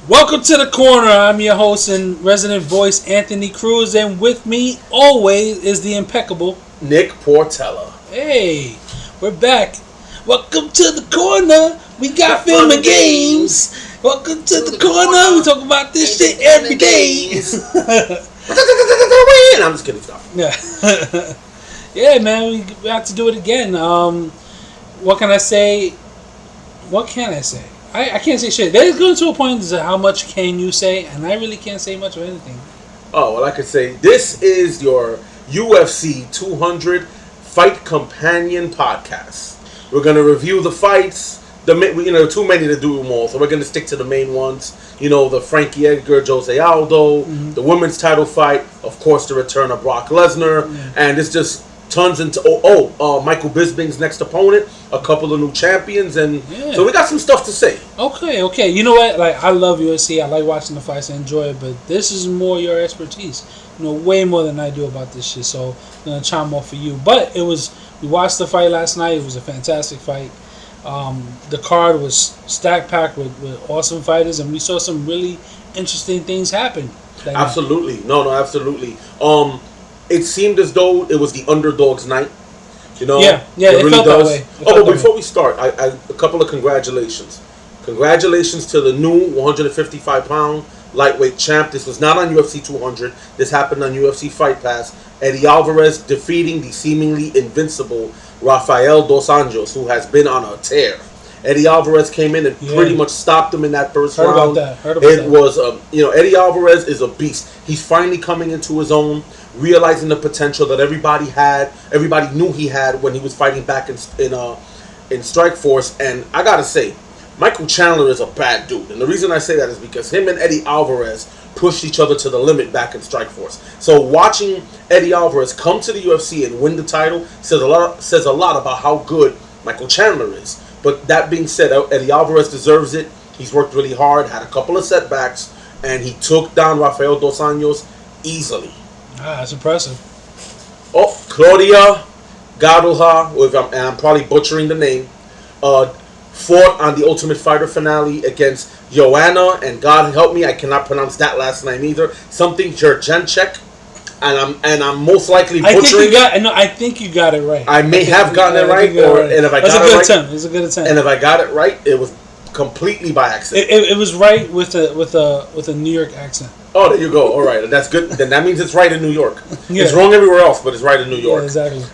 Welcome to the corner. I'm your host and resident voice, Anthony Cruz, and with me always is the impeccable Nick Portela. Hey, we're back. Welcome to the corner. We got film and games. Welcome to the corner. We talk about this shit every day. I'm just kidding. Stop. Yeah, yeah, man. We have to do it again. What can I say? What can I say? I can't say shit. There's going to a point is how much can you say, and I really can't say much of anything. Oh, well, I could say this is your UFC 200 Fight Companion podcast. We're going to review the fights. Too many to do them all, so we're going to stick to the main ones. You know, the Frankie Edgar, Jose Aldo, the women's title fight, of course, the return of Brock Lesnar, and it's just tons into Michael Bisping's next opponent, a couple of new champions, and so we got some stuff to say. Okay. You know what? Like, I love UFC. I like watching the fights. I enjoy it, but this is more your expertise. You know, way more than I do about this shit. So I'm gonna chime off for you. But we watched the fight last night. It was a fantastic fight. The card was stacked packed with awesome fighters, and we saw some really interesting things happen. Absolutely, absolutely. It seemed as though it was the underdog's night. You know, it really felt does. That way. But before we start, a couple of congratulations. Congratulations to the new 155-pound lightweight champ. This was not on UFC 200. This happened on UFC Fight Pass. Eddie Alvarez defeating the seemingly invincible Rafael Dos Anjos, who has been on a tear. Eddie Alvarez came in and pretty much stopped him in that first round. Heard about that. Eddie Alvarez is a beast. He's finally coming into his own, realizing the potential that everybody knew he had when he was fighting back in Strikeforce. And I gotta say, Michael Chandler is a bad dude, and the reason I say that is because him and Eddie Alvarez pushed each other to the limit back in Strikeforce. So watching Eddie Alvarez come to the UFC and win the title says a lot about how good Michael Chandler is. But that being said, Eddie Alvarez deserves it. He's worked really hard, had a couple of setbacks, and he took down Rafael Dos Anjos easily. That's impressive. Oh, Claudia Gadelha, and I'm probably butchering the name, fought on the Ultimate Fighter finale against Joanna, and God help me, I cannot pronounce that last name either. Something Jurjanchek, and I'm most likely butchering. I think you got it right. I may have gotten it right, and if I got it right, it was a good attempt. And if I got it right, it was completely by accident. It was right with a New York accent. Oh, there you go. All right, that's good. Then that means it's right in New York. It's wrong everywhere else, but it's right in New York. Yeah, exactly.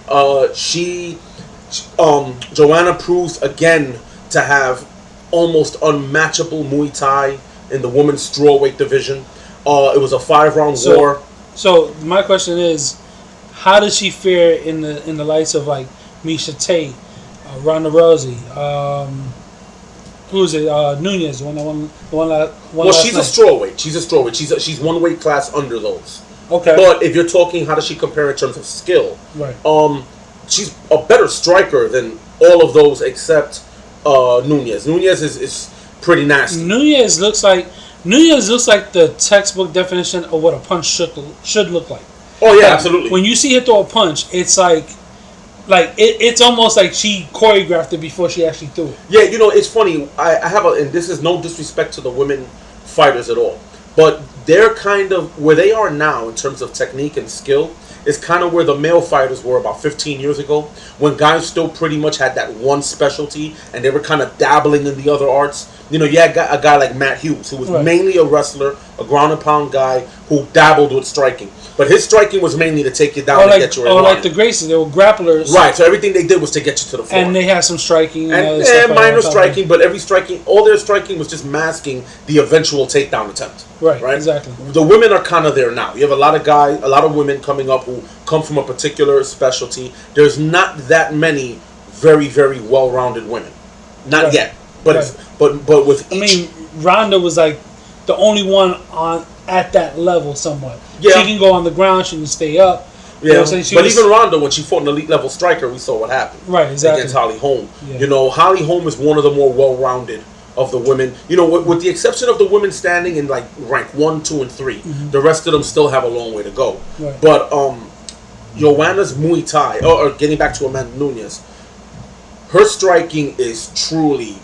Joanna proves again to have almost unmatchable Muay Thai in the women's strawweight division. It was a 5-round war. So my question is, how does she fare in the lights of like Miesha Tate, Ronda Rousey, who is it? Nunez, the one last she's night. She's a strawweight. She's one weight class under those. Okay. But if you're talking, how does she compare in terms of skill? Right. She's a better striker than all of those except Nunez. Nunez is pretty nasty. Nunez looks like the textbook definition of what a punch should look like. Oh yeah, absolutely. When you see her throw a punch, it's it's almost like she choreographed it before she actually threw it. Yeah, it's funny. I have and this is no disrespect to the women fighters at all, but they're kind of where they are now in terms of technique and skill is kind of where the male fighters were about 15 years ago, when guys still pretty much had that one specialty and they were kind of dabbling in the other arts. You had a guy like Matt Hughes, who was mainly a wrestler, a ground and pound guy who dabbled with striking. But his striking was mainly to take you down and get you in line. Like the Gracies, they were grapplers. Right, so everything they did was to get you to the floor. And they had some striking. And minor striking, but all their striking was just masking the eventual takedown attempt. Right, exactly. The women are kind of there now. You have a lot of women coming up who come from a particular specialty. There's not that many very, very well-rounded women. Not yet. But but with each... Ronda was like the only one at that level somewhat. Yeah. She can go on the ground, she can stay up. Yeah, but even Ronda, when she fought an elite level striker, we saw what happened. Right, exactly. Against Holly Holm. Yeah. Holly Holm is one of the more well-rounded of the women. With the exception of the women standing in like rank 1, 2, and 3, the rest of them still have a long way to go. Right. But Joanna's Muay Thai, or getting back to Amanda Nunez, her striking is truly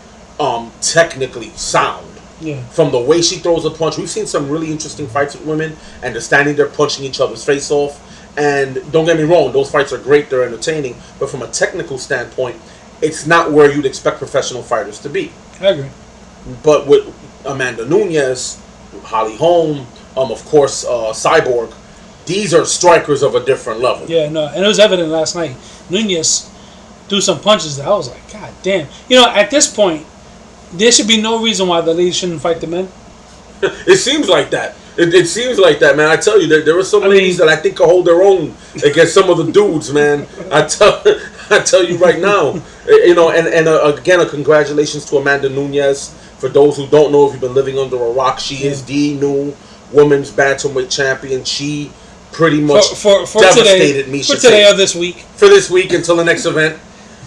technically sound. Yeah. From the way she throws a punch, we've seen some really interesting fights with women, and they're standing there punching each other's face off. And don't get me wrong, those fights are great, they're entertaining, but from a technical standpoint, it's not where you'd expect professional fighters to be. I agree. But with Amanda Nunes, Holly Holm, of course, Cyborg, these are strikers of a different level. Yeah, no, and it was evident last night. Nunes threw some punches that I was like, God damn. You know, at this point, there should be no reason why the ladies shouldn't fight the men. It seems like that. It seems like that, man. I tell you, there are some ladies that I think can hold their own against some of the dudes, man. I tell you right now. You know, and again, a congratulations to Amanda Nunes. For those who don't know, if you've been living under a rock, she is the new women's bantamweight champion. She pretty much for devastated today, me. For today or this week. For this week until the next event.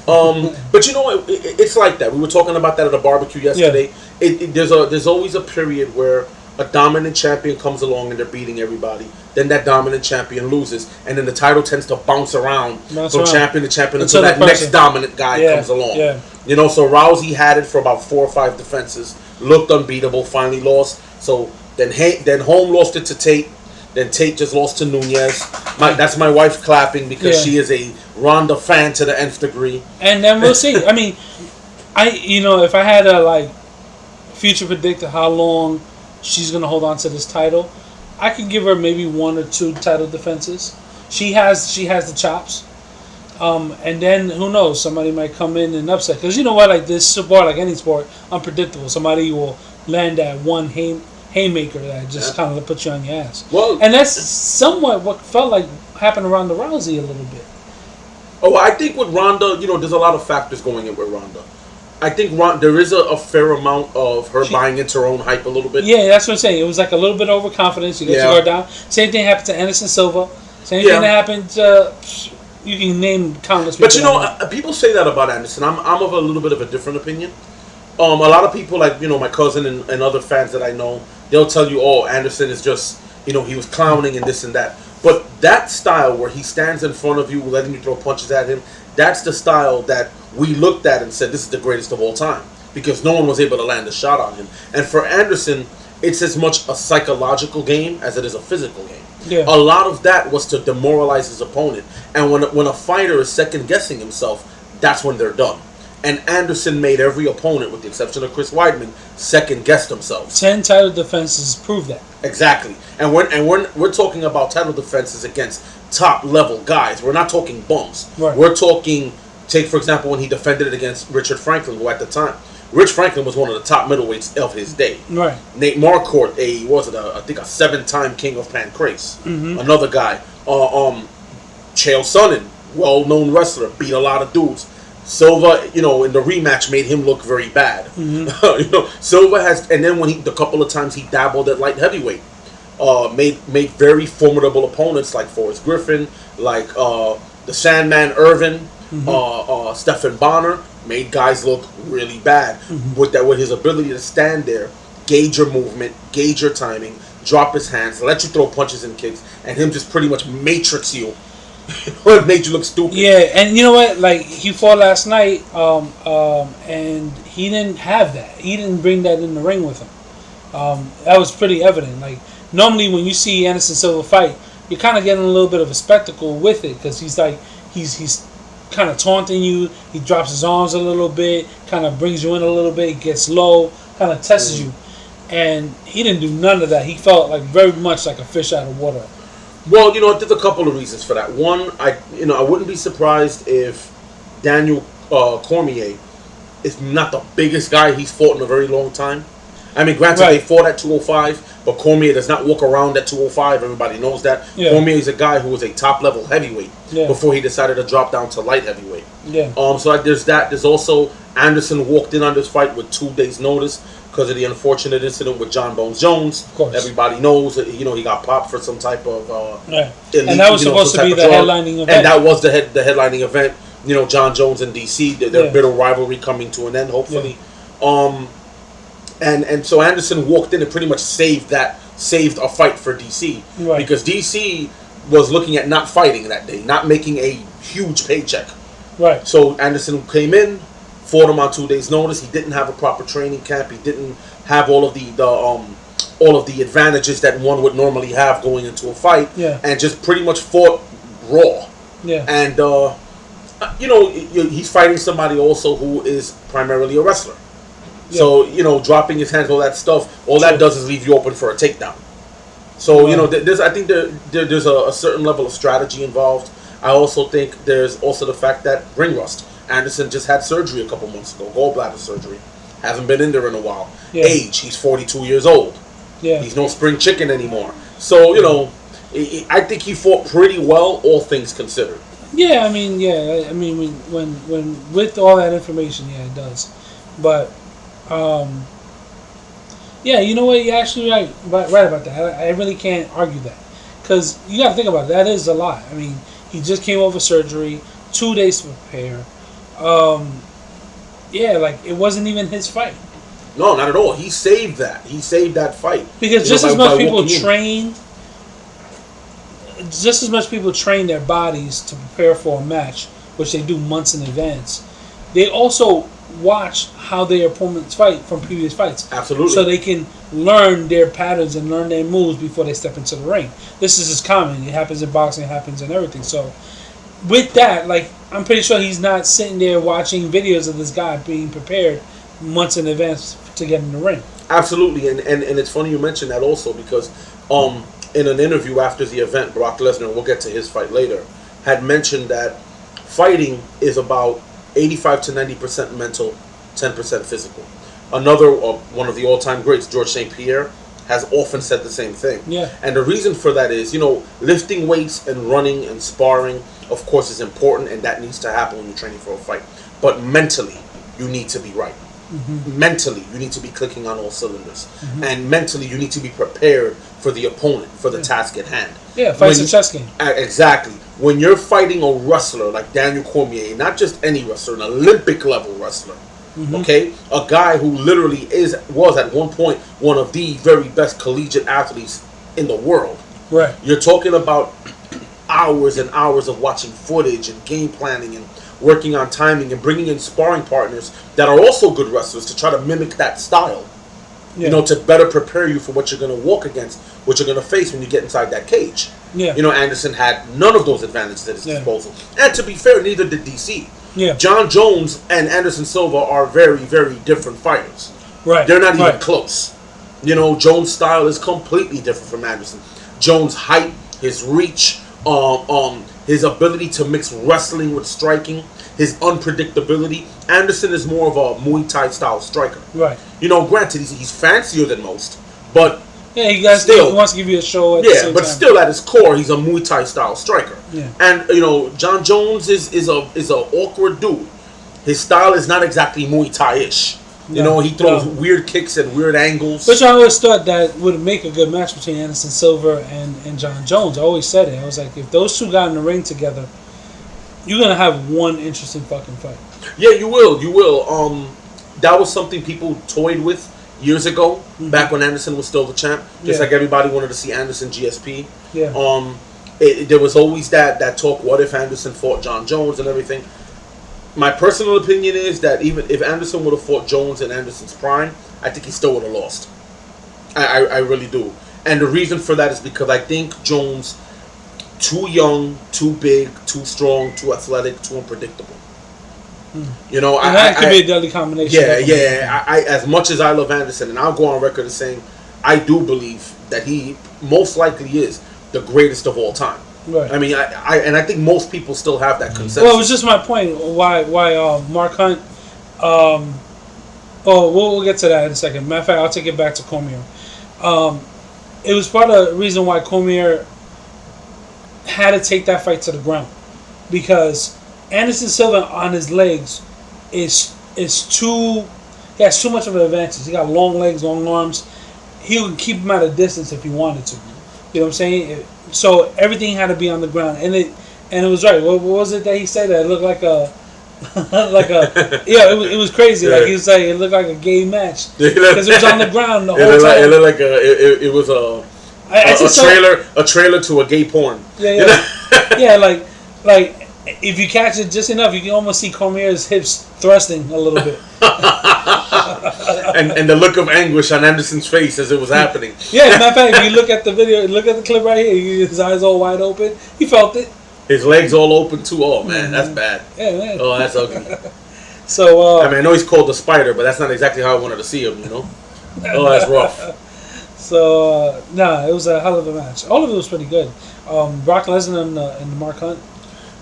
But you know, it's like that. We were talking about that at a barbecue yesterday. Yeah. There's always a period where a dominant champion comes along and they're beating everybody. Then that dominant champion loses, and then the title tends to bounce around from champion to champion until that next dominant guy comes along. Yeah. You know, so Rousey had it for about 4 or 5 defenses, looked unbeatable, finally lost. So then Holm lost it to Tate. Then Tate just lost to Nunes. That's my wife clapping because she is a Ronda fan to the nth degree. And then we'll see. I mean, if I had to future predict how long she's gonna hold on to this title, I could give her maybe 1 or 2 title defenses. She has the chops. And then who knows? Somebody might come in and upset, because you know what? Like this sport, like any sport, unpredictable. Somebody will land that one haymaker that just kind of puts you on your ass. Well, and that's somewhat what felt like happened around the Rousey a little bit. Oh, I think with Ronda, there's a lot of factors going in with Ronda. I think there is a fair amount of her buying into her own hype a little bit. Yeah, that's what I'm saying. It was like a little bit overconfidence. You get your guard down. Same thing happened to Anderson Silva. Same thing that happened to... You can name countless people. But people say that about Anderson. I'm of a little bit of a different opinion. A lot of people, like, my cousin and other fans that I know, they'll tell you, oh, Anderson is just, he was clowning and this and that. But that style where he stands in front of you, letting you throw punches at him, that's the style that we looked at and said, this is the greatest of all time. Because no one was able to land a shot on him. And for Anderson, it's as much a psychological game as it is a physical game. Yeah. A lot of that was to demoralize his opponent. And when a fighter is second-guessing himself, that's when they're done. And Anderson made every opponent, with the exception of Chris Weidman, second-guess themselves. 10 title defenses prove that. Exactly. And we're talking about title defenses against top-level guys. We're not talking bums. Right. We're talking, take, for example, when he defended it against Richard Franklin, who at the time, Rich Franklin was one of the top middleweights of his day. Right. Nate Marquardt, I think a 7-time king of Pancrase. Mm-hmm. Another guy. Chael Sonnen, well-known wrestler, beat a lot of dudes. Silva, in the rematch made him look very bad. Mm-hmm. Silva has, and then the couple of times he dabbled at light heavyweight, made very formidable opponents like Forrest Griffin, like the Sandman Irvin, mm-hmm. Stephan Bonner. Made guys look really bad. Mm-hmm. With his ability to stand there, gauge your movement, gauge your timing, drop his hands, let you throw punches and kicks, and him just pretty much matrix you. It made you look stupid. Yeah, and you know what? Like, he fought last night, and he didn't have that. He didn't bring that in the ring with him. That was pretty evident. Like, normally when you see Anderson Silva fight, you're kind of getting a little bit of a spectacle with it, because he's kind of taunting you. He drops his arms a little bit, kind of brings you in a little bit, gets low, kind of tests you. And he didn't do none of that. He felt like very much like a fish out of water. Well, there's a couple of reasons for that. One, I wouldn't be surprised if Daniel Cormier is not the biggest guy he's fought in a very long time. I mean, granted, they fought at 205, but Cormier does not walk around at 205. Everybody knows that. Yeah. Cormier is a guy who was a top-level heavyweight before he decided to drop down to light heavyweight. Yeah. So there's that. There's also Anderson walked in on this fight with 2 days' notice because of the unfortunate incident with John Bones Jones. Of course. Everybody knows that, he got popped for some type of elite, and that was supposed to be the headlining event. And that was the headlining event. John Jones and DC, their bitter rivalry coming to an end, hopefully. Yeah. And so Anderson walked in and pretty much saved a fight for DC. Right. Because DC was looking at not fighting that day, not making a huge paycheck. Right. So Anderson came in, fought him on 2 days' notice. He didn't have a proper training camp. He didn't have all of the advantages that one would normally have going into a fight, and just pretty much fought raw. Yeah. And he's fighting somebody also who is primarily a wrestler. Yeah. So dropping his hands, all that stuff, all that does is leave you open for a takedown. So I think there's a certain level of strategy involved. I also think there's also the fact that ring rust. Anderson just had surgery a couple months ago, gallbladder surgery. Hasn't been in there in a while. Yeah. Age, he's 42 years old. Yeah. He's no spring chicken anymore. So, I think he fought pretty well, all things considered. Yeah, I mean, when with all that information, it does. But, you know what? You're actually right about that. I really can't argue that. Because you got to think about it. That is a lot. I mean, he just came over surgery, 2 days to prepare. It wasn't even his fight. No, not at all. He saved that. He saved that fight. Because just as much people train their bodies to prepare for a match, which they do months in advance, they also watch how their opponents fight from previous fights. Absolutely. So they can learn their patterns and learn their moves before they step into the ring. This is as common. It happens in boxing, it happens in everything. So with that, I'm pretty sure he's not sitting there watching videos of this guy being prepared months in advance to get in the ring. Absolutely, and it's funny you mentioned that also because in an interview after the event, Brock Lesnar, and we'll get to his fight later, had mentioned that fighting is about 85 to 90% mental, 10% physical. Another one of the all-time greats, Georges St. Pierre, has often said the same thing. Yeah. And the reason for that is, lifting weights and running and sparring, of course, is important, and that needs to happen when you're training for a fight. But mentally, you need to be right. Mm-hmm. Mentally, you need to be clicking on all cylinders. Mm-hmm. And mentally, you need to be prepared for the opponent, for the task at hand. Yeah, fight's a chess game. Exactly. When you're fighting a wrestler like Daniel Cormier, not just any wrestler, an Olympic-level wrestler, okay? A guy who literally was at one point one of the very best collegiate athletes in the world. Right. You're talking about hours and hours of watching footage and game planning and working on timing and bringing in sparring partners that are also good wrestlers to try to mimic that style. Yeah. To better prepare you for what you're going to walk against, what you're going to face when you get inside that cage. Yeah. Anderson had none of those advantages at his disposal. And to be fair, neither did DC. Yeah. John Jones and Anderson Silva are very, very different fighters. Right. They're not even close. Jones' style is completely different from Anderson. Jones' height, his reach, his ability to mix wrestling with striking, his unpredictability. Anderson is more of a Muay Thai style striker. Right. Granted, he's fancier than most, but he wants to give you a show. Still at his core, he's a Muay Thai style striker. Yeah. And John Jones is a awkward dude. His style is not exactly Muay Thai-ish. He throws weird kicks and weird angles. Which I always thought that would make a good match between Anderson Silva and John Jones. I always said it. I was like, if those two got in the ring together, you're gonna have one interesting fucking fight. Yeah, you will. You will. That was something people toyed with years ago, back when Anderson was still the champ. Just like everybody wanted to see Anderson GSP. Yeah. There was always that talk. What if Anderson fought John Jones and everything? My personal opinion is that even if Anderson would have fought Jones in Anderson's prime, I think he still would have lost. I really do. And the reason for that is because I think Jones, too young, too big, too strong, too athletic, too unpredictable. That could be a deadly combination. Yeah. I as much as I love Anderson, and I'll go on record as saying, I do believe that he most likely is the greatest of all time. Right. I mean, I think most people still have that consensus. Well, it was just my point. Why Mark Hunt? We'll get to that in a second. Matter of fact, I'll take it back to Cormier. It was part of the reason why Cormier had to take that fight to the ground, because Anderson Silva on his legs is too. He has too much of an advantage. He got long legs, long arms. He would keep him at a distance if he wanted to. You know what I'm saying? So everything had to be on the ground, and it was right. What was it that he said? That it looked like a it was crazy. Yeah. Like he was saying, it looked like a gay match because it was on the ground the whole time. It looked like it was a trailer to a gay porn. Yeah, like if you catch it just enough, you can almost see Cormier's hips thrusting a little bit. and the look of anguish on Anderson's face as it was happening. Yeah, as a matter of fact, if you look at the video, look at the clip right here, his eyes all wide open. He felt it. His legs all open too. Oh man, that's bad. Yeah, man. Oh, that's ugly. So I mean, I know he's called the Spider, but that's not exactly how I wanted to see him. You know. Oh, that's rough. So it was a hell of a match. All of it was pretty good. Brock Lesnar and the Mark Hunt.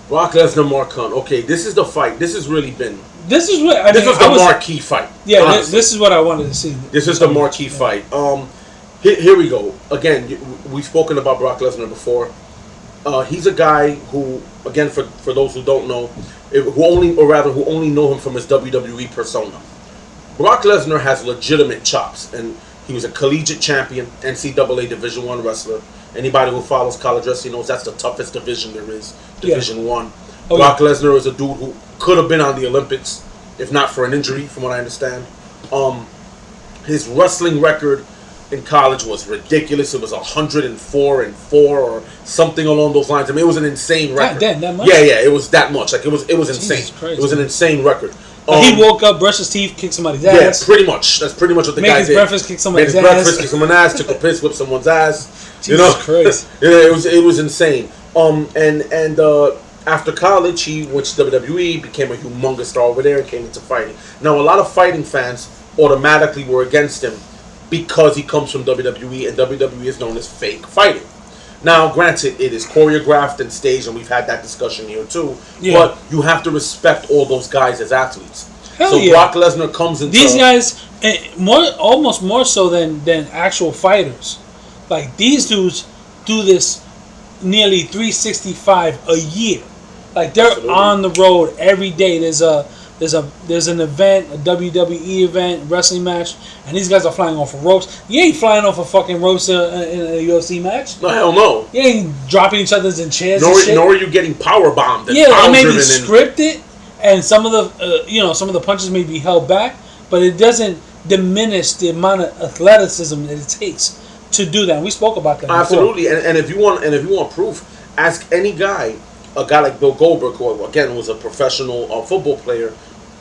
Brock Lesnar, Mark Hunt. Okay, this is the fight. This has really been. This is what this was the marquee fight. Yeah, this is what I wanted to see. This is the marquee fight. Here we go. Again, we've spoken about Brock Lesnar before. He's a guy who, again, for those who don't know, who only know him from his WWE persona. Brock Lesnar has legitimate chops, and he was a collegiate champion, NCAA Division I wrestler. Anybody who follows college wrestling knows that's the toughest division there is, Division I. Brock Lesnar is a dude who could have been on the Olympics, if not for an injury, from what I understand. His wrestling record in college was ridiculous. It was 104-4 or something along those lines. I mean, it was an insane record. Damn, that much? Yeah, it was that much. Like it was insane. Christ, it was an insane record. He woke up, brushed his teeth, kicked somebody's ass. Yeah, pretty much. That's pretty much what the guy did. Made his breakfast, kicked somebody's ass. Kick someone's ass, took a piss, whipped someone's ass. Jesus Christ. Yeah, it was insane. And after college, he went to WWE, became a humongous star over there, and came into fighting. Now, a lot of fighting fans automatically were against him because he comes from WWE, and WWE is known as fake fighting. Now, granted, it is choreographed and staged, and we've had that discussion here too. Yeah. But you have to respect all those guys as athletes. Hell yeah. Brock Lesnar comes into these guys almost more so than actual fighters. Like these dudes do this nearly 365 a year. Like they're Absolutely. On the road every day. There's an event, a WWE event, wrestling match, and these guys are flying off of ropes. You ain't flying off of fucking ropes in a UFC match. No, hell no. You ain't dropping each other in chairs. Nor are you getting power bombed. Yeah, it may be scripted, and some of the punches may be held back, but it doesn't diminish the amount of athleticism that it takes to do that. And we spoke about that. Absolutely, before. and if you want proof, ask any guy. A guy like Bill Goldberg, who again was a professional football player,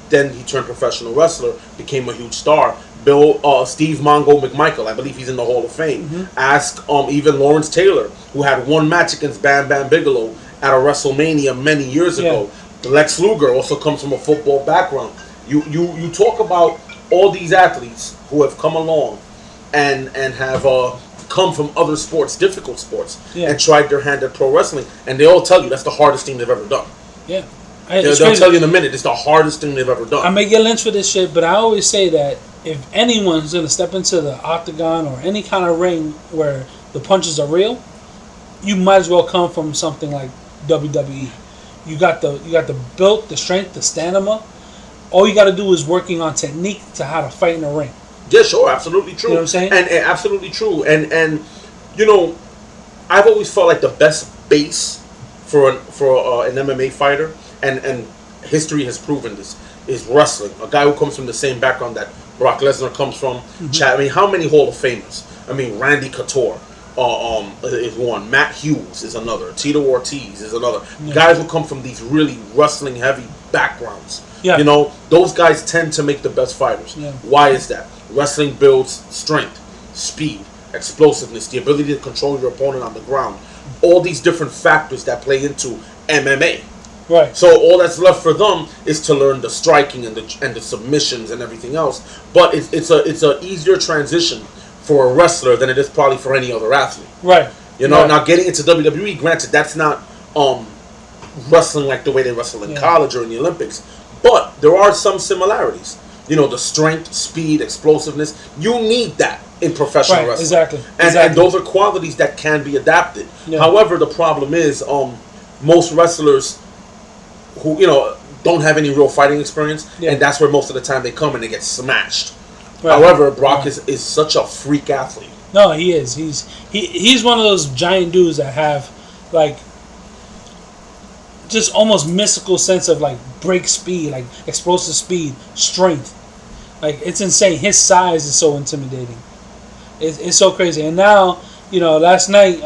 then he turned professional wrestler, became a huge star. Steve Mongo McMichael, I believe he's in the Hall of Fame. Mm-hmm. Ask even Lawrence Taylor, who had one match against Bam Bam Bigelow at a WrestleMania many years ago. Lex Luger also comes from a football background. You talk about all these athletes who have come along and have come from other sports, difficult sports, and tried their hand at pro wrestling, and they all tell you that's the hardest thing they've ever done. Yeah. They'll tell you in a minute it's the hardest thing they've ever done. I may get lynched for this shit, but I always say that if anyone's going to step into the octagon or any kind of ring where the punches are real, you might as well come from something like WWE. You got the build, the strength, the stamina. All you got to do is working on technique to how to fight in the ring. Yeah, sure, absolutely true. You know what I'm saying? And absolutely true. And you know, I've always felt like the best base for an MMA fighter, and history has proven this, is wrestling. A guy who comes from the same background that Brock Lesnar comes from. Mm-hmm. I mean, how many Hall of Famers? I mean, Randy Couture is one. Matt Hughes is another. Tito Ortiz is another. Yeah. Guys who come from these really wrestling heavy backgrounds. Yeah. You know, those guys tend to make the best fighters. Yeah. Why is that? Wrestling builds strength, speed, explosiveness, the ability to control your opponent on the ground. All these different factors that play into MMA. Right. So all that's left for them is to learn the striking and the submissions and everything else. But it's a easier transition for a wrestler than it is probably for any other athlete. Right. You know, now getting into WWE, granted, that's not wrestling like the way they wrestle in college or in the Olympics. But there are some similarities. You know, the strength, speed, explosiveness. You need that in professional wrestling. Exactly. And those are qualities that can be adapted. Yeah. However, the problem is most wrestlers who, you know, don't have any real fighting experience, and that's where most of the time they come and they get smashed. Right. However, Brock is such a freak athlete. No, he is. He's one of those giant dudes that have like just almost mystical sense of like break speed, like explosive speed, strength. Like it's insane. His size is so intimidating. It's so crazy. And now, you know, last night,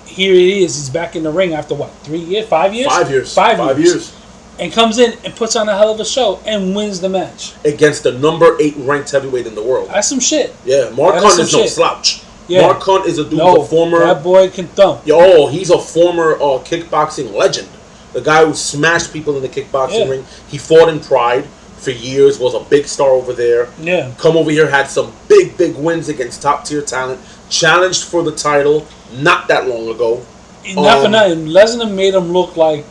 here he is. He's back in the ring after what? 3 years? 5 years? 5 years. 5 years. and comes in and puts on a hell of a show and wins the match against the number 8 ranked heavyweight in the world. That's some shit. Yeah, Mark Hunt is no slouch. Yeah. Mark Hunt is a dude, a former. That boy can thump. He's a former kickboxing legend. The guy who smashed people in the kickboxing ring. He fought in Pride for years. Was a big star over there. Yeah. Come over here, had some big wins against top tier talent. Challenged for the title not that long ago. Not for nothing. Lesnar made him look like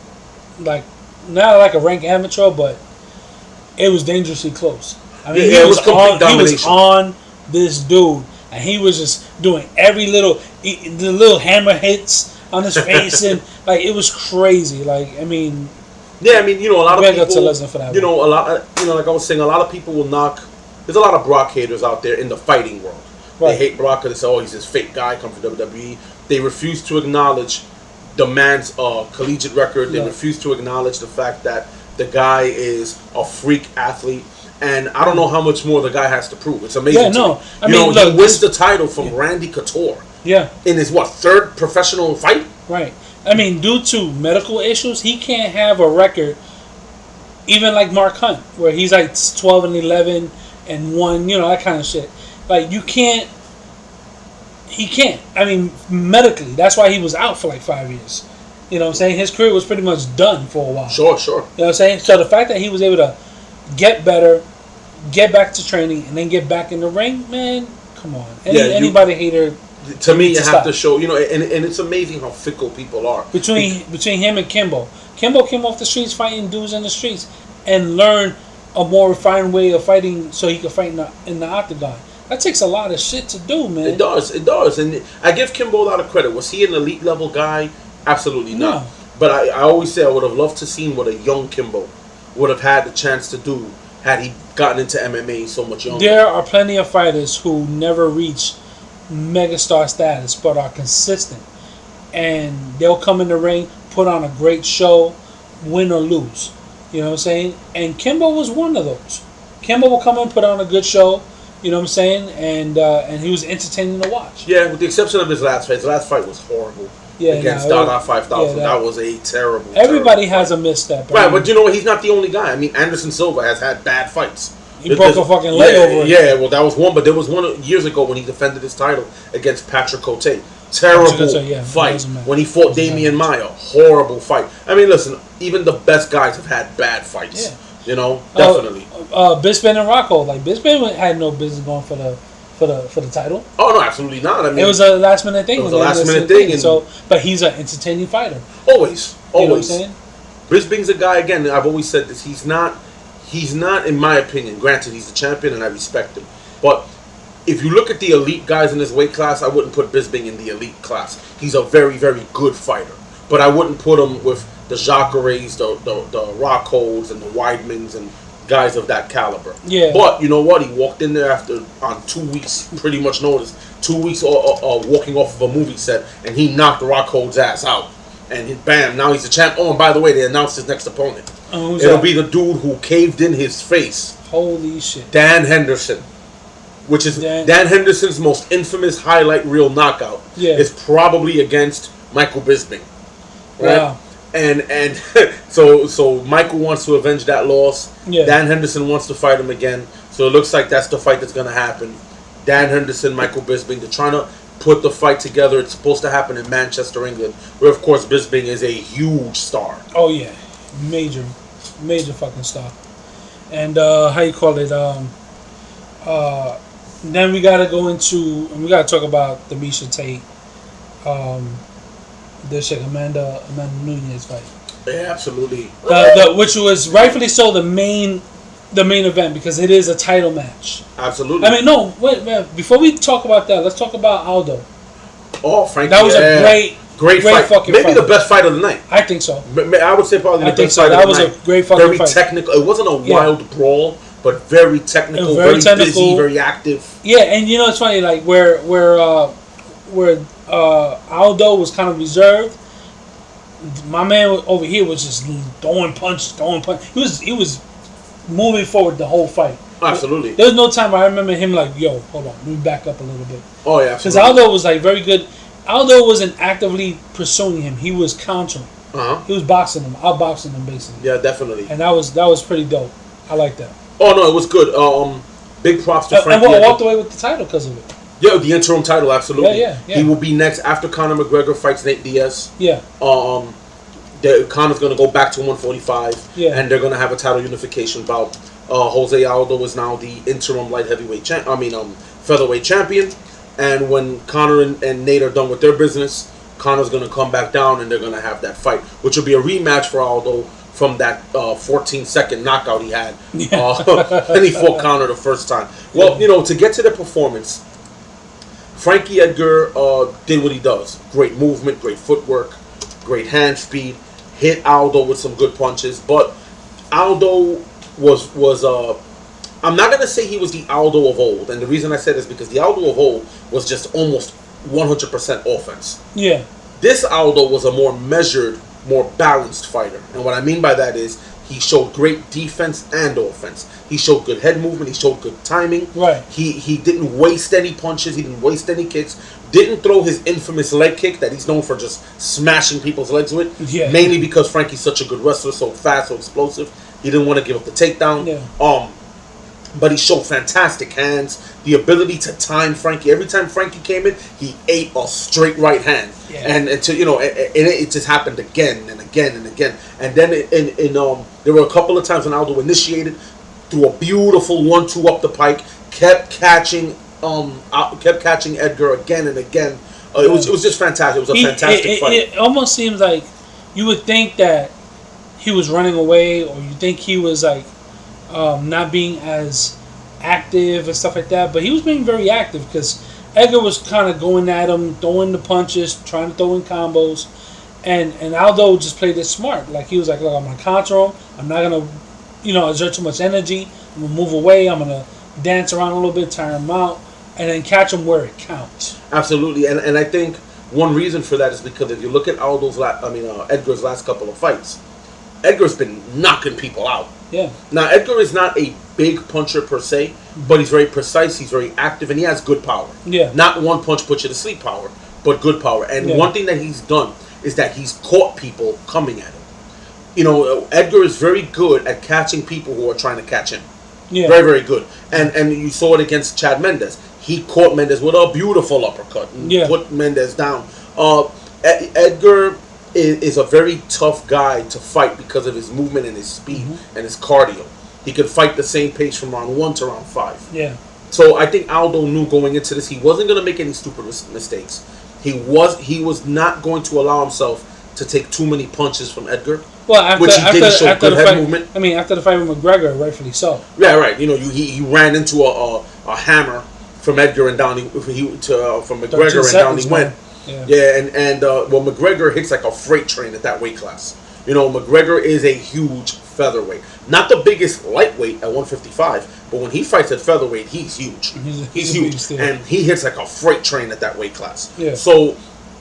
not like a rank amateur, but it was dangerously close. I mean, it was complete domination. He was on this dude, and he was just doing the little hammer hits on his face, and like it was crazy. Like I mean, a lot of people. To Lesnar for that like I was saying, a lot of people will knock. There's a lot of Brock haters out there in the fighting world. Right. They hate Brock because they say, he's this fake guy, come from WWE. They refuse to acknowledge the man's collegiate record. They refuse to acknowledge the fact that the guy is a freak athlete. And I don't know how much more the guy has to prove. It's amazing. Yeah, no. He wins the title from Randy Couture. Yeah. In his, third professional fight? Right. I mean, due to medical issues, he can't have a record, even like Mark Hunt, where he's like 12 and 11 and 1, that kind of shit. Like, you can't. He can't. I mean, medically. That's why he was out for like 5 years. You know what I'm saying? His career was pretty much done for a while. Sure. You know what I'm saying? So the fact that he was able to get better, get back to training, and then get back in the ring, man, come on. Anybody hater. To me, you have to show, and it's amazing how fickle people are. Between him and Kimbo. Kimbo came off the streets fighting dudes in the streets and learned a more refined way of fighting so he could fight in the octagon. That takes a lot of shit to do, man. It does. And I give Kimbo a lot of credit. Was he an elite level guy? Absolutely not. No. But I always say I would have loved to seen what a young Kimbo would have had the chance to do had he gotten into MMA so much younger. There are plenty of fighters who never reach megastar status but are consistent. And they'll come in the ring, put on a great show, win or lose. You know what I'm saying? And Kimbo was one of those. Kimbo will come and put on a good show. You know what I'm saying? And he was entertaining to watch. Yeah, with the exception of his last fight. His last fight was horrible. Yeah, against Dada 5000. That was a terrible. Everybody has a misstep. Right, but he's not the only guy. I mean, Anderson Silva has had bad fights. He broke a fucking leg over it. Yeah, well, that was one. But there was one years ago when he defended his title against Patrick Cote. Terrible fight. When he fought Damian Maya. Horrible fight. I mean, listen, even the best guys have had bad fights. Yeah. Definitely. Bisping and Rocco. Like, Bisping had no business going for the title. Oh, no, absolutely not. I mean, it was a last minute thing. It was a last minute thing. But he's an entertaining fighter. Always. You know what I'm saying? Bisping's a guy, again, I've always said this, he's not, in my opinion, granted, he's the champion and I respect him, but if you look at the elite guys in his weight class, I wouldn't put Bisping in the elite class. He's a very, very good fighter. But I wouldn't put him with the Jacares, the Rockholds, and the Weidmans, and guys of that caliber. Yeah. But you know what? He walked in there on 2 weeks, pretty much notice, 2 weeks walking off of a movie set, and he knocked Rockhold's ass out. And bam, now he's the champ. Oh, and by the way, they announced his next opponent. It'll be the dude who caved in his face. Holy shit. Dan Henderson. Which is Dan Henderson's most infamous highlight reel knockout. Yeah. Is probably against Michael Bisping. Right? Wow. And so Michael wants to avenge that loss. Yeah. Dan Henderson wants to fight him again. So it looks like that's the fight that's going to happen. Dan Henderson, Michael Bisping. They're trying to put the fight together. It's supposed to happen in Manchester, England, where of course Bisping is a huge star. Oh yeah, major fucking star. And how you call it? Then we gotta go into and we gotta talk about the Miesha Tate, the chick Amanda Nunes fight. Yeah, absolutely. Which was rightfully so the main event because it is a title match. Absolutely. I mean, no, wait, man. Before we talk about that, let's talk about Aldo. Oh, Frankie, that was a great fight. Maybe the best fight of the night. I think so. I would say probably the best fight of the night. That was a great fucking fight. Very technical. It wasn't a wild brawl, but very technical, very busy, very active. Yeah, and you know it's funny, like where Aldo was kind of reserved. My man over here was just throwing punches. He was moving forward the whole fight. Absolutely. There was no time I remember him like, yo, hold on, let me back up a little bit. Oh yeah, because Aldo was like very good. Aldo wasn't actively pursuing him; he was countering. He was boxing him, outboxing him basically. Yeah, definitely. And that was pretty dope. I like that. Oh no, it was good. Big props to Frankie. And walked away with the title because of it. Yeah, the interim title, absolutely. Yeah. He will be next after Conor McGregor fights Nate Diaz. Yeah. Conor's going to go back to 145. Yeah. And they're going to have a title unification bout. Jose Aldo is now the interim light heavyweight featherweight champion. And when Conor and Nate are done with their business, Conor's going to come back down and they're going to have that fight, which will be a rematch for Aldo from that 14-second knockout he had. And he fought Conor the first time. Well, to get to the performance, Frankie Edgar did what he does. Great movement, great footwork, great hand speed. Hit Aldo with some good punches. But Aldo was I'm not going to say he was the Aldo of old. And the reason I said is because the Aldo of old was just almost 100% offense. Yeah. This Aldo was a more measured, more balanced fighter. And what I mean by that is he showed great defense and offense. He showed good head movement. He showed good timing. Right. He didn't waste any punches. He didn't waste any kicks. Didn't throw his infamous leg kick that he's known for just smashing people's legs with. Yeah. Mainly because Frankie's such a good wrestler, so fast, so explosive. He didn't want to give up the takedown. Yeah. But he showed fantastic hands, the ability to time Frankie. Every time Frankie came in, he ate a straight right hand, and it just happened again and again and again. And then there were a couple of times when Aldo initiated, threw a beautiful 1-2 up the pike, kept catching Edgar again and again. It was just fantastic. It was a fantastic fight. It almost seems like you would think that he was running away, or you think he was like. Not being as active and stuff like that, but he was being very active because Edgar was kind of going at him, throwing the punches, trying to throw in combos, and Aldo just played it smart. Like he was like, "Look, I'm gonna counter him. I'm not gonna, exert too much energy. I'm gonna move away. I'm gonna dance around a little bit, tire him out, and then catch him where it counts." Absolutely, and I think one reason for that is because if you look at Edgar's last couple of fights, Edgar's been knocking people out. Yeah. Now, Edgar is not a big puncher per se, but he's very precise, he's very active, and he has good power. Yeah. Not one punch puts you to sleep power, but good power. And one thing that he's done is that he's caught people coming at him. Edgar is very good at catching people who are trying to catch him. Yeah. Very, very good. And you saw it against Chad Mendes. He caught Mendes with a beautiful uppercut and put Mendes down. Edgar is a very tough guy to fight because of his movement and his speed and his cardio. He could fight the same pace from round 1 to round 5. Yeah. So I think Aldo knew going into this he wasn't going to make any stupid mistakes. He was not going to allow himself to take too many punches from Edgar. Well, after the fight, movement. I mean, after the fight with McGregor, rightfully so. Yeah, right. He ran into a hammer from Edgar and down from McGregor and down he went. And McGregor hits like a freight train at that weight class. McGregor is a huge featherweight. Not the biggest lightweight at 155, but when he fights at featherweight, he's huge. He's huge. And he hits like a freight train at that weight class. Yeah. So,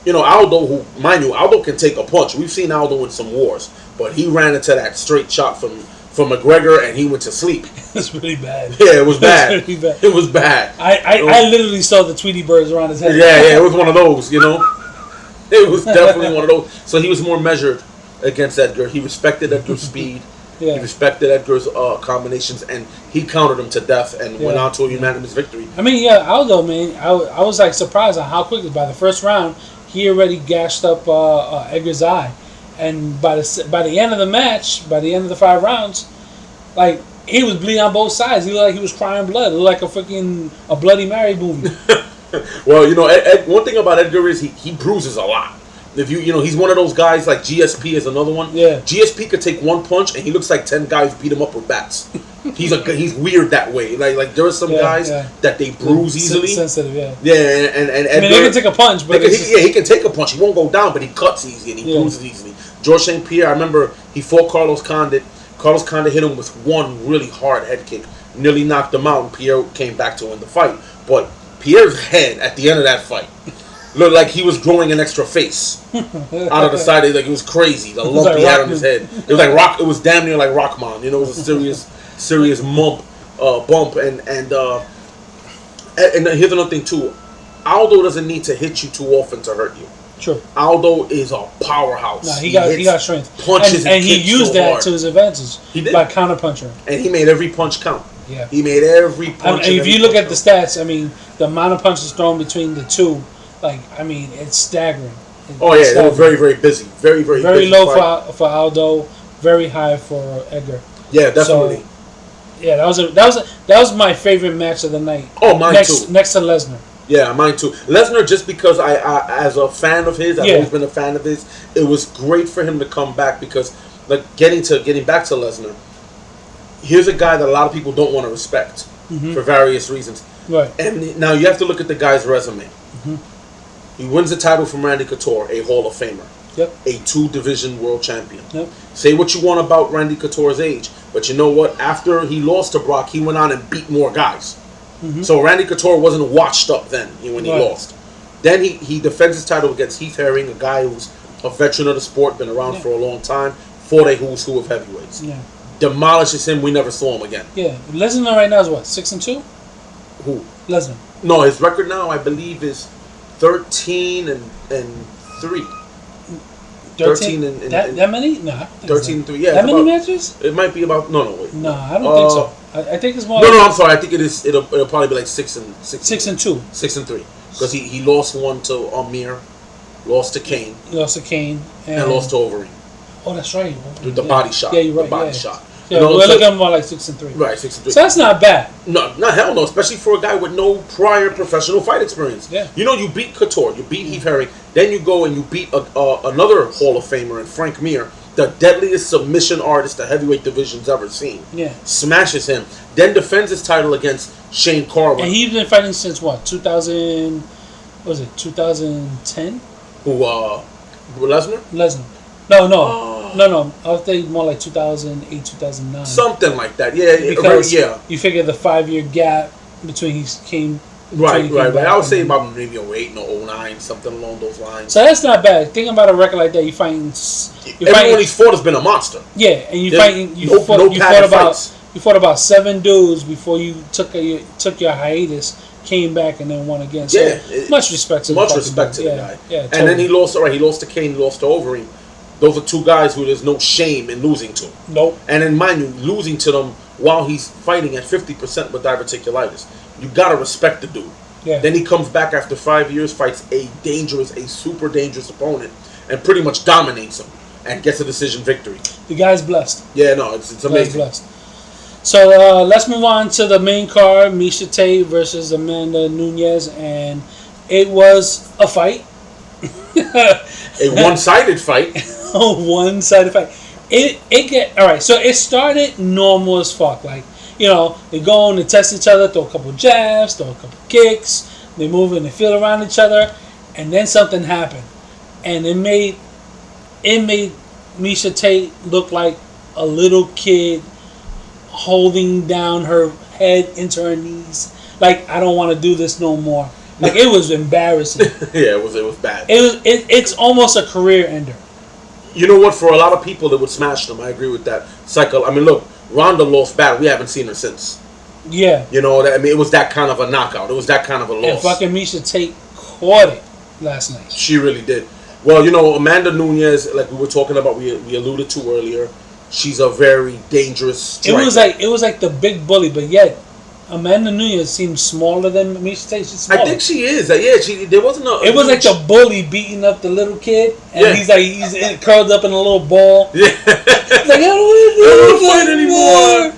Aldo, Aldo can take a punch. We've seen Aldo in some wars, but he ran into that straight shot from McGregor and he went to sleep. It's really bad. Yeah, it was bad. It was bad. I literally saw the Tweety birds around his head. Yeah, it was one of those, It was definitely one of those. So he was more measured against Edgar. He respected Edgar's speed. Yeah. He respected Edgar's combinations, and he countered him to death and went on to a unanimous victory. I mean, Aldo, man, I was like surprised at how quickly by the first round he already gashed up Edgar's eye, and by the end of the match, by the end of the 5 rounds, like he was bleeding on both sides. He looked like he was crying blood. It looked like a Bloody Mary movie. Well, one thing about Edgar is he bruises a lot. If he's one of those guys like GSP is another one. Yeah. GSP could take one punch and he looks like 10 guys beat him up with bats. He's weird that way. Like there are some guys that they bruise easily. Sensitive, yeah. Yeah, and Edgar, they can take a punch, but he can take a punch. He won't go down, but he cuts easy and he bruises easily. Georges St. Pierre, I remember he fought Carlos Condit. Carlos Condit hit him with one really hard head kick, nearly knocked him out, and Pierre came back to win the fight. But Pierre's head at the end of that fight looked like he was growing an extra face out of the side. Like it was crazy. The lump he had on his head. It was like rock. It was damn near like Rockman. It was a serious bump. And here's another thing too. Aldo doesn't need to hit you too often to hurt you. True. Aldo is a powerhouse. No, he got strength. Punches and he used that hard. to his advantage. He did. By counterpunching. And he made every punch count. Yeah. He made every punch. If you look at the stats, I mean, the amount of punches thrown between the two, like, I mean, it's staggering. They were very, very busy. Very, very busy low for Aldo, very high for Edgar. Yeah, definitely. So, yeah, that was my favorite match of the night. Oh, mine too. Next to Lesnar. Yeah, mine too. Lesnar, just because I as a fan of his, I've always been a fan of his. It was great for him to come back because, like, getting back to Lesnar. Here's a guy that a lot of people don't want to respect for various reasons. Right. And now you have to look at the guy's resume. He wins the title from Randy Couture, a Hall of Famer. Yep. A 2-division world champion. Yep. Say what you want about Randy Couture's age, but you know what? After he lost to Brock, he went on and beat more guys. So Randy Couture wasn't washed up then when he lost. Then he defends his title against Heath Herring, a guy who's a veteran of the sport, been around for a long time, fought a who's who of heavyweights. Yeah. Demolishes him. We never saw him again. Yeah. Lesnar right now is what, 6-2? Who? Lesnar. No, his record now I believe is 13 and 3. 13 and that many? No. 13 and 3. Yeah. That many matches? It might be about wait. No, I don't think so. I think it's more. No, I'm sorry. I think it is. It'll probably be like 6 and 2. 6 and 2. 6 and 3. Because he lost one to Amir, lost to Kane. Lost to Kane and lost to Overeem. Oh, that's right. The body shot. Yeah, you're right. The body shot. Yeah, we're looking at more like 6 and 3. Right, 6 and 3. So that's not bad. No, not hell no. Especially for a guy with no prior professional fight experience. Yeah. You know, you beat Couture, you beat Heath Herring, then you go and you beat another Hall of Famer in Frank Mir, the deadliest submission artist the heavyweight division's ever seen. Yeah. Smashes him. Then defends his title against Shane Carwin. And he's been fighting since what? 2000? What was it? 2010? Who? Lesnar? Lesnar. No. I was thinking more like 2008, 2009. Something like that. Yeah. Because you figure the 5-year gap between he came. Right. I would say about maybe 08 or 09, something along those lines. So that's not bad. Thinking about a record like that, you fighting. Everyone he's fought has been a monster. Yeah, and you fought about 7 dudes before you took your hiatus, came back and then won again. So much respect to the guy. Yeah, totally. And then he lost. All right, he lost to Kane. He lost to Overeem. Those are 2 guys who there's no shame in losing to. Nope. And then mind you, losing to them while he's fighting at 50% with diverticulitis. You gotta respect the dude. Yeah. Then he comes back after 5 years, fights a super dangerous opponent, and pretty much dominates him and gets a decision victory. The guy's blessed. Yeah, no, it's amazing. The guy's blessed. So let's move on to the main card: Miesha Tate versus Amanda Nunes, and it was a fight. A one-sided fight. A one-sided fight. Alright, so it started normal as fuck. Like, you know, they go on to test each other, throw a couple jabs, throw a couple kicks, they move and they feel around each other, and then something happened. And it made Miesha Tate look like a little kid holding down her head into her knees. Like, I don't want to do this no more. Like, it was embarrassing. Yeah, it was bad. It's almost a career ender. You know what? For a lot of people, it would smash them. I agree with that cycle. I mean, look, Ronda lost bad. We haven't seen her since. Yeah. You know, it was that kind of a knockout. It was that kind of a loss. And fucking Miesha Tate caught it last night. She really did. Well, you know, Amanda Nunes, like we were talking about, we alluded to earlier, she's a very dangerous striker. It was like the big bully, but yet Amanda Nunes seems smaller than Miesha Tate. She's smaller. I think she is. Yeah, there wasn't a. It was like the bully beating up the little kid, and he's curled up in a little ball. Yeah, he's like, I don't want to fight anymore.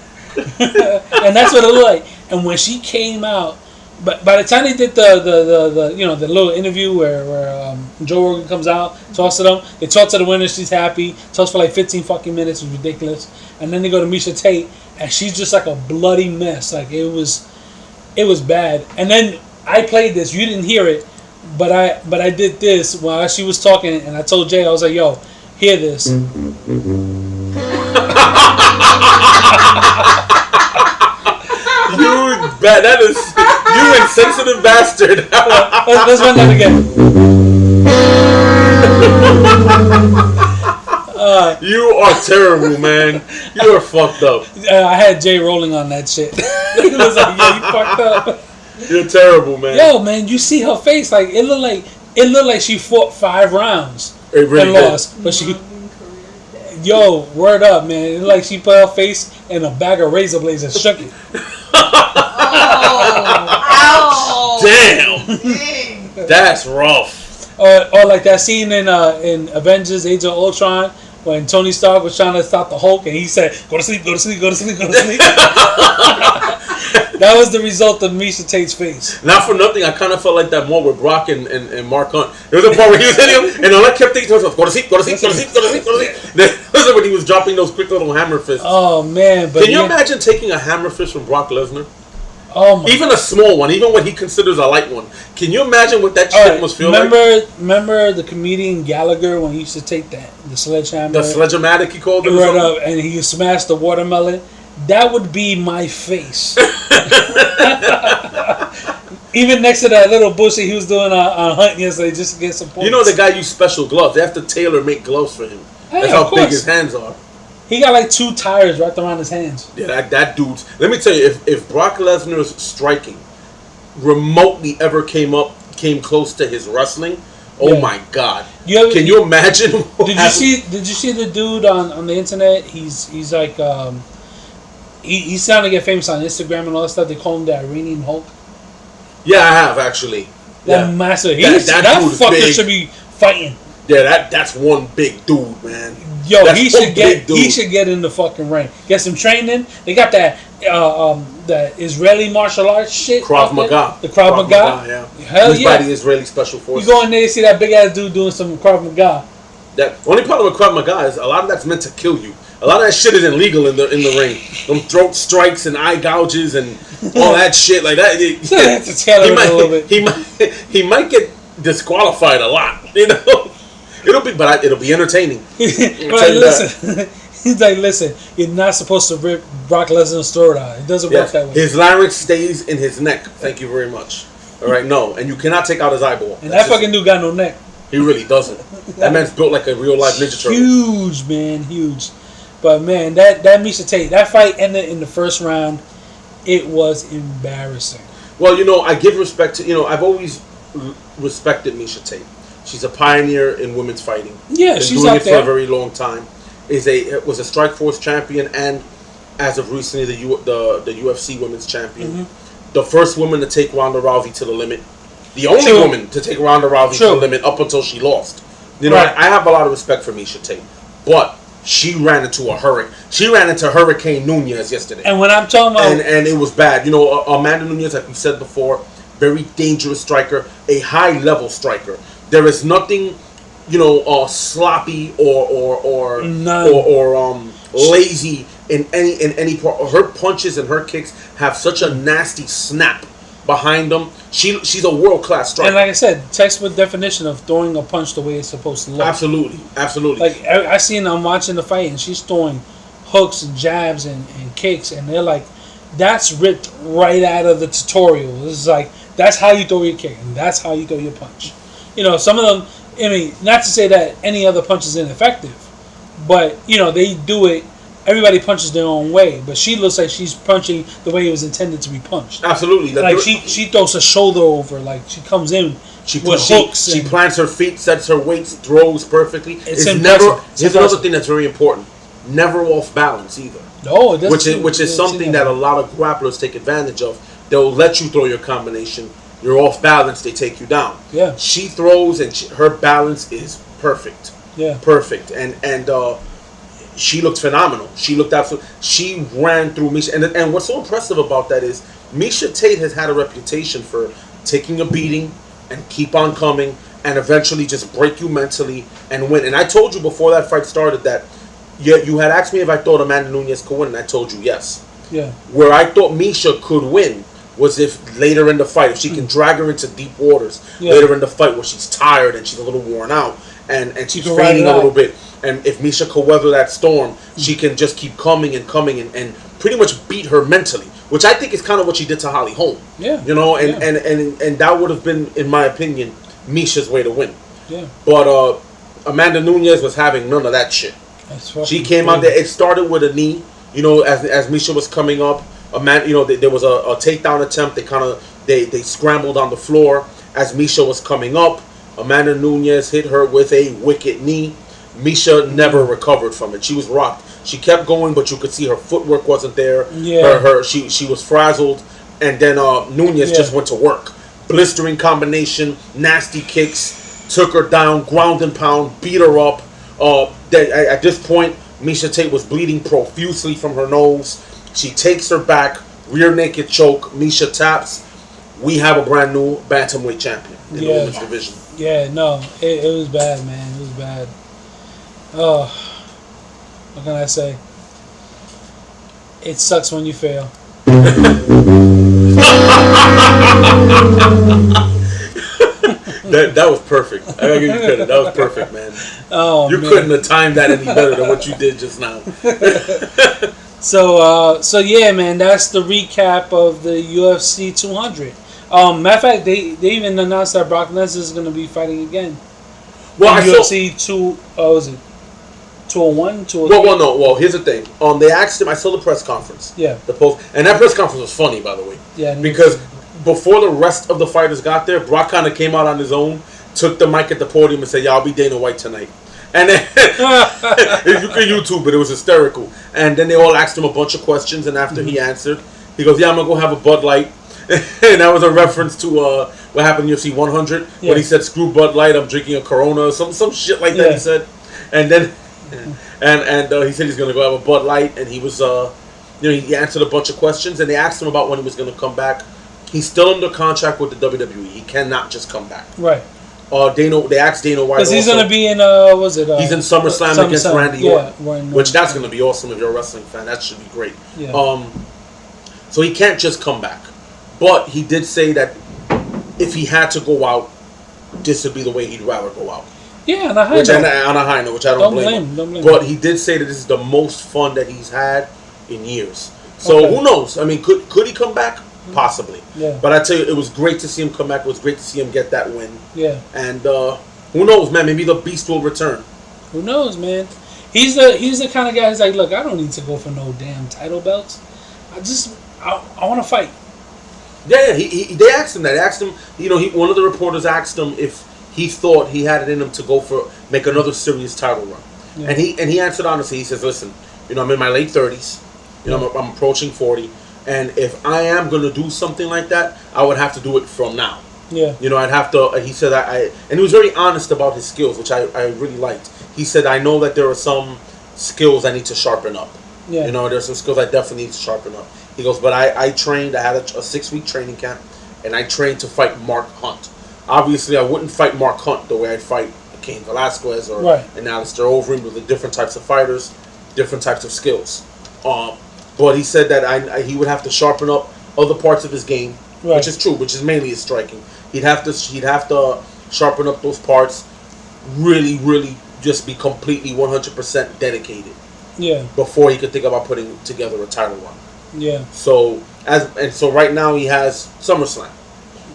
And that's what it looked like. And when she came out, but by the time they did the little interview where Joe Rogan comes out, talks to them, they talk to the winner, she's happy, talks for like 15 fucking minutes, it's ridiculous, and then they go to Miesha Tate, and she's just like a bloody mess. Like, it was bad. And then I played this, you didn't hear it, but I did this while she was talking, and I told Jay, I was like, yo, hear this. You insensitive bastard. Let's run that again. You are terrible, man. You are fucked up. I had Jay rolling on that shit. He was like, yeah, you fucked up. You're terrible, man. Yo, man, you see her face. Like, it it looked like she fought 5 rounds It really and did. lost. But she, yo, word up, man. It looked like she put her face in a bag of razor blades and shook it. Oh, Damn. That's rough. Or like that scene in Avengers: Age of Ultron when Tony Stark was trying to stop the Hulk and he said, "Go to sleep, go to sleep, go to sleep, go to sleep." That was the result of Misha Tate's face. Not for nothing, I kind of felt like that more with Brock and Mark Hunt. There was a part where he was hitting him, and all I kept thinking to myself, go to sleep, go to sleep, go to sleep, go to sleep, go to sleep. Then when he was dropping those quick little hammer fists. Oh man! But Can you imagine taking a hammer fist from Brock Lesnar? Oh my! Even a small one, even what he considers a light one. Can you imagine what that shit must feel like? Remember the comedian Gallagher when he used to take the sledgehammer? The sledge-o-matic he called it? Right up, and he smashed the watermelon. That would be my face. Even next to that little bush that he was doing on Hunt yesterday just to get some points. You know the guy used special gloves. They have to tailor-make gloves for him. Hey, That's how big his hands are. He got like 2 tires wrapped around his hands. Yeah, that dude's... Let me tell you, if Brock Lesnar's striking remotely ever came close to his wrestling, oh my God. Can you imagine? Did you see the dude on the internet? He's like... He's starting to get famous on Instagram and all that stuff. They call him the Iranian Hulk. Yeah, I have actually. That massive. That fucker big. Should be fighting. Yeah, that's one big dude, man. Yo, he should get in the fucking ring. Get some training. They got that the Israeli martial arts shit. Krav Maga. The Krav Maga. Yeah. Hell Used by the Israeli Special Forces. You go in there, you see that big ass dude doing some Krav Maga. That only problem with Krav Maga is a lot of that's meant to kill you. A lot of that shit isn't legal in the ring. Them throat strikes and eye gouges and all that shit like that. He might get disqualified a lot. You know, it'll be entertaining. Right, listen. He's like, listen, you're not supposed to rip Brock Lesnar's throat out. It doesn't work that way. His larynx stays in his neck. Thank you very much. All right, no, and you cannot take out his eyeball. And that fucking dude got no neck. He really doesn't. That man's built like a real life Ninja Turtle. Huge, man, huge. But man, that Misha Tate, that fight ended in the first round. It was embarrassing. Well, you know, I give respect to, I've always respected Misha Tate. She's a pioneer in women's fighting. Yeah, been she's doing out it there for a very long time. Was a Strikeforce champion and, as of recently, the UFC women's champion. Mm-hmm. The first woman to take Ronda Rousey to the limit. The only woman to take Ronda Rousey to the limit up until she lost. You know, right. I have a lot of respect for Misha Tate, but she ran into a hurricane. She ran into Hurricane Nunez yesterday. And when I'm talking about... And it was bad. You know, Amanda Nunez, like we said before, very dangerous striker, a high-level striker. There is nothing, sloppy or lazy in any part. Her punches and her kicks have such a nasty snap behind them. She's a world-class striker. And like I said, textbook definition of throwing a punch the way it's supposed to look. Absolutely. Like, I'm watching the fight, and she's throwing hooks and jabs and kicks, and they're like, that's ripped right out of the tutorial. It's like, that's how you throw your kick, and that's how you throw your punch. Some of them, not to say that any other punch is ineffective, but, they do it. Everybody punches their own way, but she looks like she's punching the way it was intended to be punched. Absolutely. Like she throws her shoulder over, like she comes in with hooks. She plants her feet, sets her weights, throws perfectly. Here's another thing that's very important. Never off balance either. No, which is something that a lot of grapplers take advantage of. They'll let you throw your combination. You're off balance, they take you down. Yeah. She throws and her balance is perfect. Yeah. Perfect. And she looked phenomenal. She looked absolutely. She ran through Misha, and what's so impressive about that is Misha Tate has had a reputation for taking a beating and keep on coming, and eventually just break you mentally and win. And I told you before that fight started that you had asked me if I thought Amanda Nunez could win, and I told you yes. Yeah. Where I thought Misha could win was if later in the fight, if she can drag her into deep waters later in the fight where she's tired and she's a little worn out and she's fading a little bit. And if Misha could weather that storm, she can just keep coming and pretty much beat her mentally, which I think is kind of what she did to Holly Holm. Yeah. And that would have been, in my opinion, Misha's way to win. Yeah. But Amanda Nunez was having none of that shit. She came out there. It started with a knee. As Misha was coming up, there was a takedown attempt. They scrambled on the floor as Misha was coming up. Amanda Nunes hit her with a wicked knee. Misha never recovered from it. She was rocked. She kept going, but you could see her footwork wasn't there. Yeah. She was frazzled, and then Nunes just went to work. Blistering combination, nasty kicks, took her down, ground and pound, beat her up. At this point, Misha Tate was bleeding profusely from her nose. She takes her back, rear naked choke. Misha taps. We have a brand new bantamweight champion in the women's division. Yeah, no, it was bad, man. It was bad. Oh, what can I say? It sucks when you fail. That was perfect. I gotta give you credit. That was perfect, man. Oh, you couldn't have timed that any better than what you did just now. So yeah, man, that's the recap of the UFC 200. Matter of fact, they even announced that Brock Lesnar is going to be fighting again. Well, UFC 201, 203? Well, here's the thing. They asked him. I saw the press conference. Yeah. The post, and that press conference was funny, by the way. Yeah. Because before the rest of the fighters got there, Brock kind of came out on his own, took the mic at the podium, and said, "Yeah, I'll be Dana White tonight." And then if you can YouTube it, it was hysterical. And then they all asked him a bunch of questions, and after he answered, he goes, "Yeah, I'm gonna go have a Bud Light." And that was a reference to what happened in UFC 100 when he said, "Screw Bud Light, I'm drinking a Corona," some shit like that. He said, and then and he said he's gonna go have a Bud Light, and he was he answered a bunch of questions, and they asked him about when he was gonna come back. He's still under contract with the WWE. He cannot just come back. Right. They asked Dana White because he's gonna be in he's in SummerSlam against Randy Orton, which that's gonna be awesome if you're a wrestling fan. That should be great. Yeah. So he can't just come back. But he did say that if he had to go out, this would be the way he'd rather go out. Yeah, on a high note, which I don't blame him. Don't blame but him. he did say that this is the most fun that he's had in years. So who knows? I mean, could he come back? Possibly. Yeah. But I tell you, it was great to see him come back. It was great to see him get that win. Yeah. And who knows, man? Maybe the Beast will return. Who knows, man? He's the kind of guy who's like, look, I don't need to go for no damn title belts. I want to fight. Yeah, they asked him that. They asked him, one of the reporters asked him if he thought he had it in him to make another serious title run. Yeah. And he answered honestly. He says, listen, I'm in my late 30s. I'm approaching 40. And if I am going to do something like that, I would have to do it from now. Yeah. I'd have to, he said, and he was very honest about his skills, which I really liked. He said, I know that there are some skills I need to sharpen up. Yeah. There's some skills I definitely need to sharpen up. He goes, but I trained, I had a 6-week training camp, and I trained to fight Mark Hunt. Obviously, I wouldn't fight Mark Hunt the way I'd fight Cain Velasquez or an Alistair Overeem, with the different types of fighters, different types of skills. But he said that he would have to sharpen up other parts of his game, which is true, which is mainly his striking. He'd have to sharpen up those parts, really, really just be completely 100% dedicated. Yeah. Before he could think about putting together a title run. Yeah. So right now he has SummerSlam.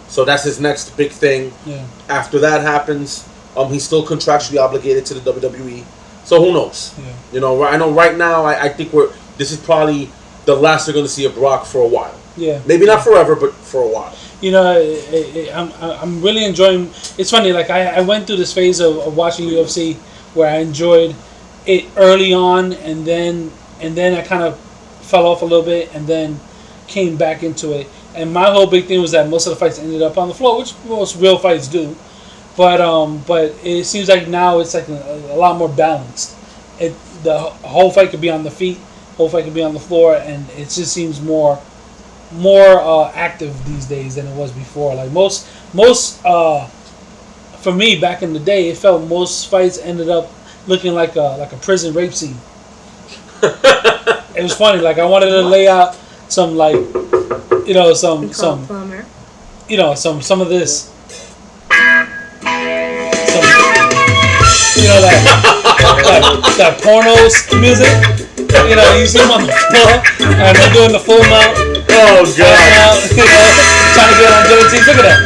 So that's his next big thing. Yeah. After that happens, he's still contractually obligated to the WWE. So who knows? Yeah. I know right now I think this is probably the last we're going to see of Brock for a while. Yeah. Maybe not forever, but for a while. I'm really enjoying. It's funny. Like I went through this phase of watching UFC where I enjoyed it early on, and then I kind of fell off a little bit, and then came back into it. And my whole big thing was that most of the fights ended up on the floor, which most real fights do. But it seems like now it's like a lot more balanced. The whole fight could be on the feet, whole fight could be on the floor, and it just seems more active these days than it was before. Like most for me back in the day, it felt most fights ended up looking like a prison rape scene. It was funny. Like I wanted to lay out some some of this. That pornos music. You see them on the floor and they're doing the full mount. Oh god! Trying to get on guillotines. Look at that!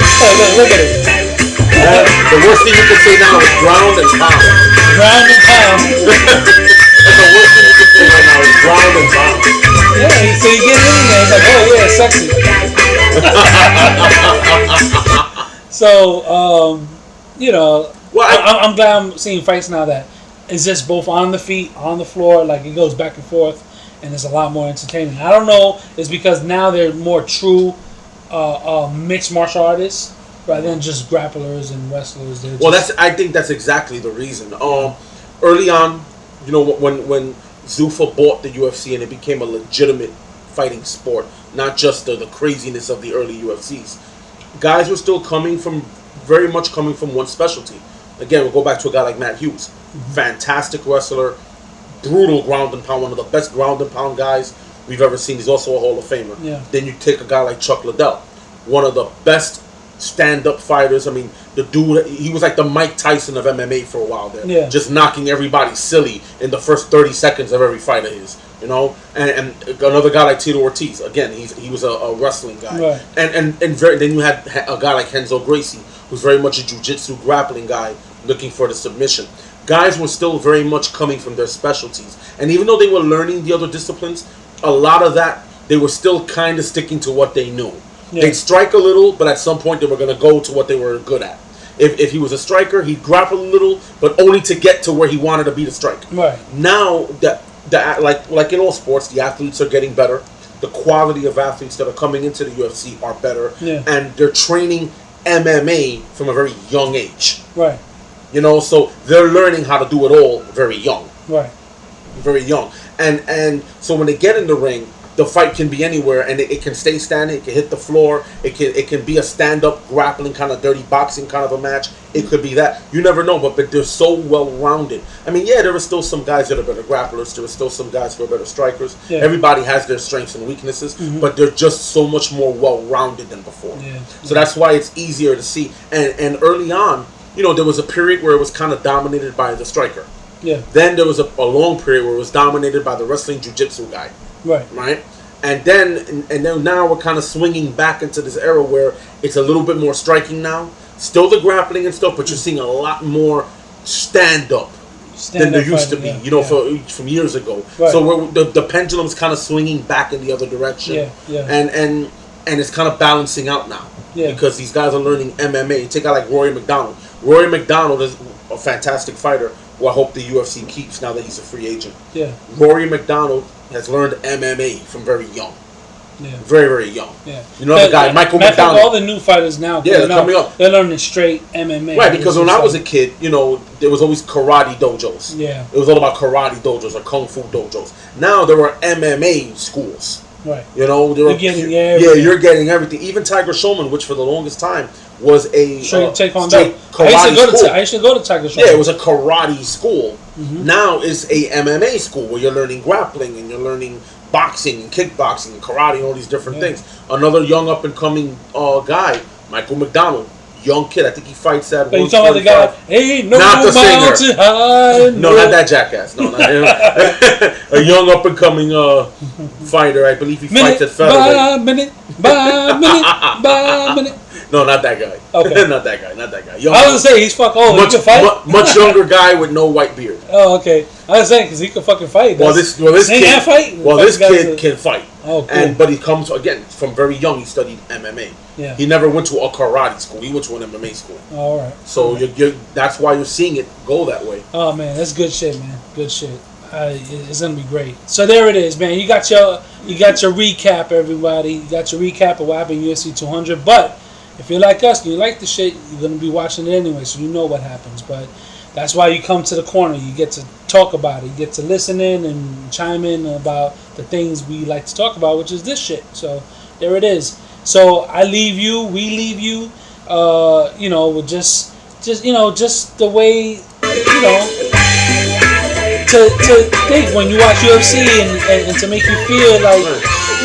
Look at it. The worst thing you could say now is ground and pound. Ground and pound. That's the worst thing you could say right now is ground and pound. Yeah, so you get in there, it's like, oh yeah, it's sexy. So you know, well, I'm glad I'm seeing fights now that is just both on the feet, on the floor, like it goes back and forth, and it's a lot more entertaining. I don't know, it's because now they're more true mixed martial artists rather than just grapplers and wrestlers. Well, I think that's exactly the reason. Early on, you know, when Zuffa bought the UFC and it became a legitimate fighting sport, not just the craziness of the early UFCs, guys were still very much coming from one specialty. Again, we'll go back to a guy like Matt Hughes. Fantastic wrestler, brutal ground and pound, one of the best ground and pound guys we've ever seen. He's also a Hall of Famer. Yeah. Then you take a guy like Chuck Liddell, one of the best stand-up fighters. I mean, the dude, he was like the Mike Tyson of MMA for a while there. Yeah. Just knocking everybody silly in the first 30 seconds of every fight of his. You know, and another guy like Tito Ortiz. Again, he was a wrestling guy. Right. And then you had a guy like Renzo Gracie, who's very much a jiu-jitsu grappling guy looking for the submission. Guys were still very much coming from their specialties. And even though they were learning the other disciplines, a lot of that, they were still kind of sticking to what they knew. Yeah. They'd strike a little, but at some point they were going to go to what they were good at. If he was a striker, he'd grapple a little, but only to get to where he wanted to be the striker. Right. Now, like in all sports, the athletes are getting better. The quality of athletes that are coming into the UFC are better. Yeah. And they're training MMA from a very young age. Right. You know, so they're learning how to do it all very young. Right. Very young. And so when they get in the ring, the fight can be anywhere, and it can stay standing, it can hit the floor, it can be a stand-up grappling kind of dirty boxing kind of a match. It could be that. You never know, but they're so well-rounded. I mean, yeah, there are still some guys that are better grapplers, there are still some guys who are better strikers. Yeah. Everybody has their strengths and weaknesses, but they're just so much more well-rounded than before. Yeah. So that's why it's easier to see. And early on, you know, there was a period where it was kind of dominated by the striker. Yeah. Then there was a long period where it was dominated by the wrestling jiu-jitsu guy. Right? And then now we're kind of swinging back into this era where it's a little bit more striking now. Still the grappling and stuff, but you're seeing a lot more stand-up than there used to be, you know, from years ago. Right. So the pendulum's kind of swinging back in the other direction. Yeah. And it's kind of balancing out now. Yeah. Because these guys are learning MMA. Take a guy like Rory McDonald. Rory McDonald is a fantastic fighter who I hope the UFC keeps now that he's a free agent. Yeah. Rory McDonald has learned MMA from very young. Yeah. Very, very young. Yeah. You know the guy, Michael McDonald. All the new fighters now, they're coming up. They're learning straight MMA. Right, because when I was a kid, you know, there was always karate dojos. Yeah. It was all about karate dojos or kung fu dojos. Now there are MMA schools. Right. You know, you're getting everything. You're getting everything. Even Tiger Showman, which for the longest time was a straight karate I used to go to Tiger Showman. Yeah, it was a karate school. Now it's a MMA school where you're learning grappling and you're learning boxing and kickboxing and karate and all these different things. Another young up and coming guy, Michael McDonald. Young kid, I think he fights at. You talking about the guy? Hey, no, not the singer. No, not that jackass. No, not him. A young up and coming fighter. I believe he fights at featherweight. Minute. No, not that guy. Okay. Not that guy. I was gonna say he's fucking old. He can fight. Much younger guy with no white beard. Oh, okay. I was saying because he can fucking fight. This kid can fight. Oh, cool. But he comes again from very young. He studied MMA. Yeah. He never went to a karate school. He went to an MMA school. All right. So that's why you're seeing it go that way. Oh man, that's good shit, man. Good shit. It's gonna be great. So there it is, man. You got your recap, everybody. You got your recap of what happened in UFC 200. But if you're like us and you like the shit, you're gonna be watching it anyway, so you know what happens. But that's why you come to the corner. You get to talk about it. You get to listen in and chime in about the things we like to talk about, which is this shit. So there it is. So we leave you, you know, with just the way, you know, to think when you watch UFC and to make you feel like,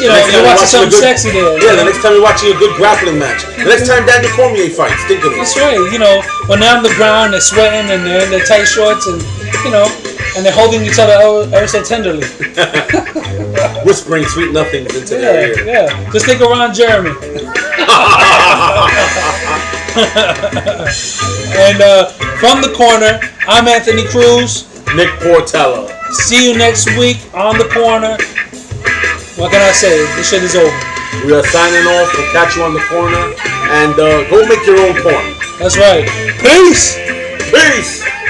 you know, you're watching something sexy there. Yeah, the next time you're watching a good grappling match. The next time Daniel Cormier fights, think of it. That's right. You know, when they're on the ground, they're sweating and they're in their tight shorts and, you know, and they're holding each other ever so tenderly. Whispering sweet nothings into their ear. Yeah, just think around Jeremy. And from the corner, I'm Anthony Cruz. Nick Portela. See you next week on the corner. What can I say? This shit is over. We are signing off. We'll catch you on the corner. And go make your own porn. That's right. Peace. Peace.